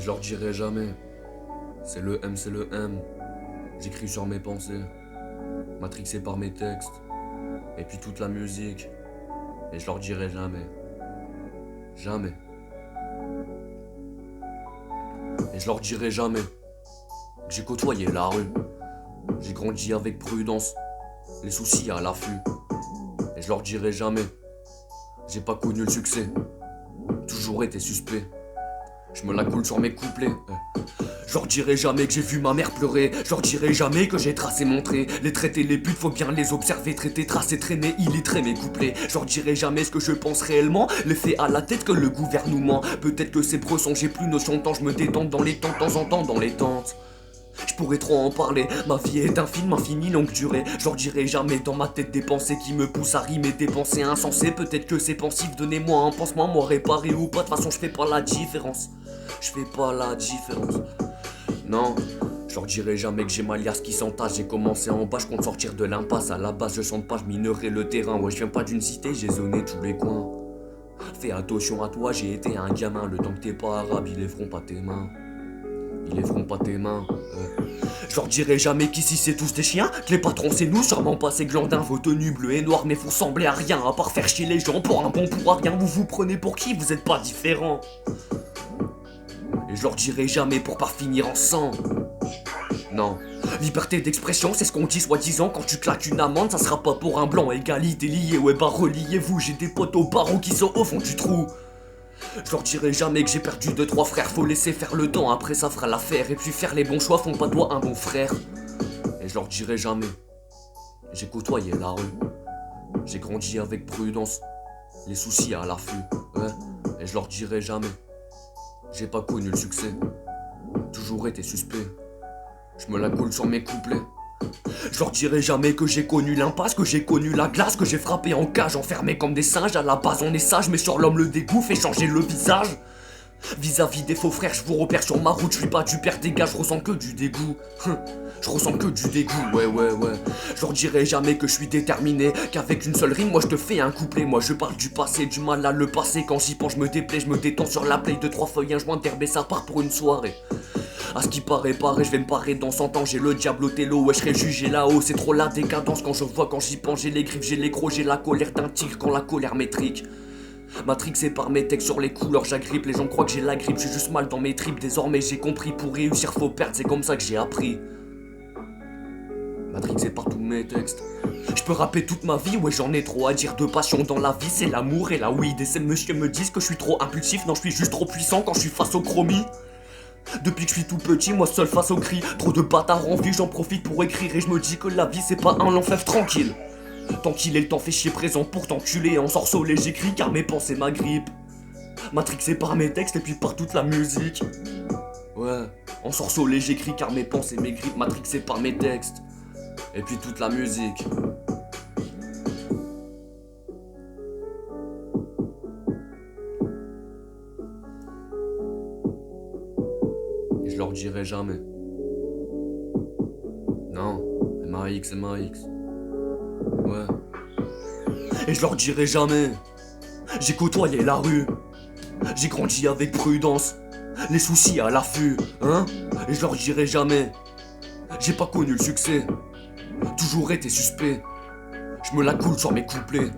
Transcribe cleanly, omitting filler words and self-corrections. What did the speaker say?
Et je leur dirai jamais. C'est le M, c'est le M. J'écris sur mes pensées, matrixé par mes textes, et puis toute la musique. Et je leur dirai jamais. Jamais. Et je leur dirai jamais que j'ai côtoyé la rue. J'ai grandi avec prudence, les soucis à l'affût. Et je leur dirai jamais. J'ai pas connu le succès, toujours été suspect. Je me la coule sur mes couplets. Je leur dirai jamais que j'ai vu ma mère pleurer. Je leur dirai jamais que j'ai tracé mon trait. Les traités, les buts, faut bien les observer. Traiter, tracer, traîner, illustrer mes couplets. Je leur dirai jamais ce que je pense réellement. Les faits à la tête que le gouvernement. Peut-être que ces bressons, j'ai plus notion de temps. Je me détends dans les temps, de temps en temps dans les tentes. Je pourrais trop en parler, ma vie est un film infini longue durée. Je leur dirai jamais dans ma tête des pensées qui me poussent à rimer des pensées insensées. Peut-être que c'est pensif, donnez-moi un pansement, moi réparé ou pas. De toute façon je fais pas la différence. Je fais pas la différence. Non, je leur dirai jamais que j'ai ma liasse qui s'entasse. J'ai commencé en bas, je compte sortir de l'impasse. À la base je chante pas, je minerai le terrain. Ouais, je viens pas d'une cité, j'ai zoné tous les coins. Fais attention à toi, j'ai été un gamin. Le temps que t'es pas arabe, ils lèveront pas tes mains. Ils lèveront pas tes mains. Je leur dirai jamais qu'ici c'est tous des chiens, que les patrons c'est nous, sûrement pas ces glandins. Vos tenues bleues et noires mais vous semblez à rien, à part faire chier les gens pour un bon pour à rien. Vous vous prenez pour qui, vous êtes pas différents. Et je leur dirai jamais pour pas finir en sang. Non, liberté d'expression c'est ce qu'on dit soi-disant. Quand tu claques une amende ça sera pas pour un blanc. Égalité liée, ouais bah reliez-vous. J'ai des potes au barreau qui sont au fond du trou. Je leur dirai jamais que j'ai perdu 2-3 frères. Faut laisser faire le temps, après ça fera l'affaire. Et puis faire les bons choix font pas de toi un bon frère. Et je leur dirai jamais. J'ai côtoyé la rue. J'ai grandi avec prudence, les soucis à l'affût. Ouais. Et je leur dirai jamais. J'ai pas connu le succès, toujours été suspect. Je me la coule sur mes couplets. Je leur dirai jamais que j'ai connu l'impasse, que j'ai connu la glace, que j'ai frappé en cage, enfermé comme des singes. À la base on est sage, mais sur l'homme le dégoût fait changer le visage. Vis-à-vis des faux frères, je vous repère sur ma route, je suis pas du père des gars, je ressens que du dégoût. Je ressens que du dégoût, ouais. Je leur dirai jamais que je suis déterminé, qu'avec une seule rime, moi je te fais un couplet. Moi je parle du passé, du mal à le passer. Quand j'y pense, je me déplais, je me détends sur la play. 2-3 feuilles, un joint d'herbe et ça part pour une soirée. À ce qui paraît, je vais me parer dans 100 ans. J'ai le diable au télo, ouais, je serai jugé là-haut. C'est trop la décadence quand je vois, quand j'y pense. J'ai les griffes, j'ai les crocs, j'ai la colère d'un tigre quand la colère m'étrique. Matrixé par mes textes sur les couleurs, j'agrippe. Les gens croient que j'ai la grippe, j'ai juste mal dans mes tripes. Désormais j'ai compris, pour réussir faut perdre, c'est comme ça que j'ai appris. Matrixé par tous mes textes. Je peux rapper toute ma vie, ouais j'en ai trop à dire. De passion dans la vie, c'est l'amour et la weed. Et ces messieurs me disent que je suis trop impulsif. Non, je suis juste trop puissant quand je suis face au chromie. Depuis que je suis tout petit, moi seul face au cri. Trop de bâtards en vie, j'en profite pour écrire. Et je me dis que la vie c'est pas un long fleuve tranquille. Tant qu'il est le temps fait chier présent pour t'enculer. En sorceau j'écris car mes pensées m'agrippent. Matrixé par mes textes et puis par toute la musique. Ouais, en sorceau j'écris car mes pensées m'agrippent. Matrixé par mes textes et puis toute la musique. Et je leur dirai jamais. Non, MAX. Ouais. Et je leur dirai jamais. J'ai côtoyé la rue. J'ai grandi avec prudence, les soucis à l'affût, hein. Et je leur dirai jamais. J'ai pas connu le succès, toujours été suspect. Je me la coule sur mes couplets.